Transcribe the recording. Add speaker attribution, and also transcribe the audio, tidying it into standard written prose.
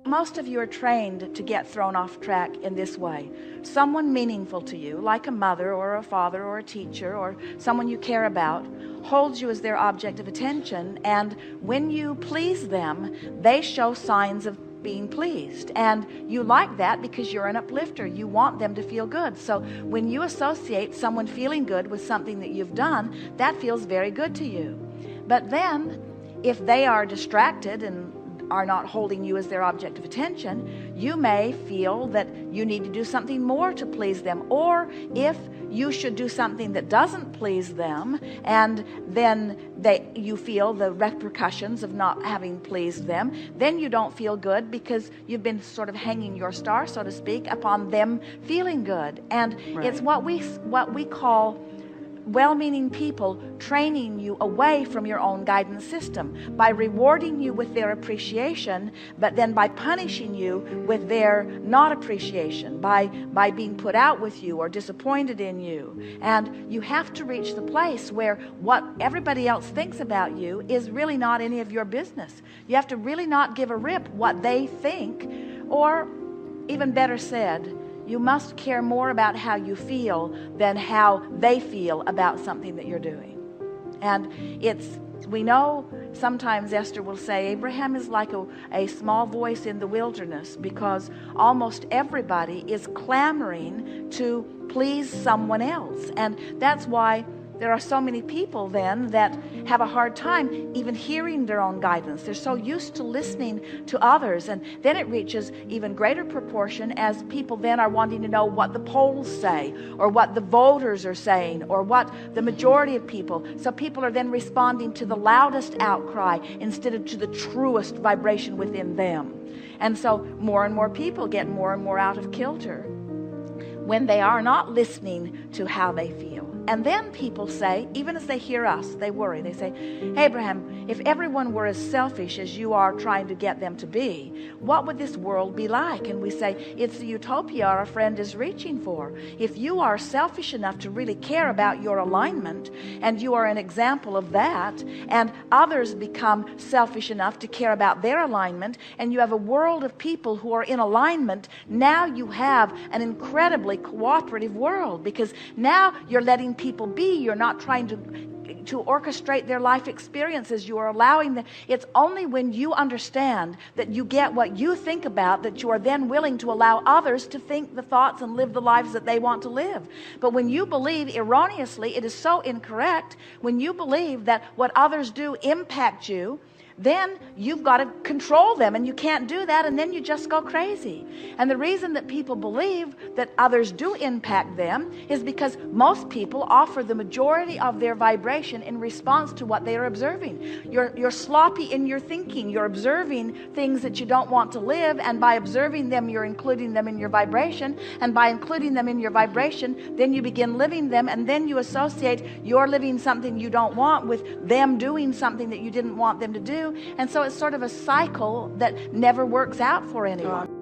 Speaker 1: most of you are trained to get thrown off track in this way. Someone meaningful to you, like a mother or a father or a teacher or someone you care about, holds you as their object of attention, and when you please them, they show signs of being pleased, and you like that because you're an uplifter. You want them to feel good. So when you associate someone feeling good with something that you've done, that feels very good to you. But then if they are distracted and are not holding you as their object of attention, you may feel that you need to do something more to please them. Or if you should do something that doesn't please them, and then you feel the repercussions of not having pleased them, then you don't feel good because you've been sort of hanging your star, so to speak, upon them feeling good. And
Speaker 2: Right.
Speaker 1: It's what we call well-meaning people training you away from your own guidance system by rewarding you with their appreciation, but then by punishing you with their not appreciation, by being put out with you or disappointed in you. And you have to reach the place where what everybody else thinks about you is really not any of your business. You have to really not give a rip what they think, or even better said, you must care more about how you feel than how they feel about something that you're doing. And we know sometimes Esther will say, Abraham is like a small voice in the wilderness, because almost everybody is clamoring to please someone else. And that's why there are so many people then that have a hard time even hearing their own guidance. They're so used to listening to others, and then it reaches even greater proportion as people then are wanting to know what the polls say, or what the voters are saying, or what the majority of people. So people are then responding to the loudest outcry instead of to the truest vibration within them. And so more and more people get more and more out of kilter when they are not listening to how they feel. And then people say, even as they hear us, they worry. They say, Abraham, if everyone were as selfish as you are trying to get them to be, what would this world be like? And we say, it's the utopia our friend is reaching for. If you are selfish enough to really care about your alignment, and you are an example of that, and others become selfish enough to care about their alignment, and you have a world of people who are in alignment, now you have an incredibly cooperative world, because now you're letting people be. You're not trying to orchestrate their life experiences. You are allowing them. It's only when you understand that you get what you think about that you are then willing to allow others to think the thoughts and live the lives that they want to live. But when you believe erroneously, it is so incorrect. When you believe that what others do impact you, then you've got to control them, and you can't do that, and then you just go crazy. And the reason that people believe that others do impact them is because most people offer the majority of their vibration in response to what they are observing. You're sloppy in your thinking. You're observing things that you don't want to live, and by observing them, you're including them in your vibration, and by including them in your vibration, then you begin living them, and then you associate your living something you don't want with them doing something that you didn't want them to do. And so it's sort of a cycle that never works out for anyone.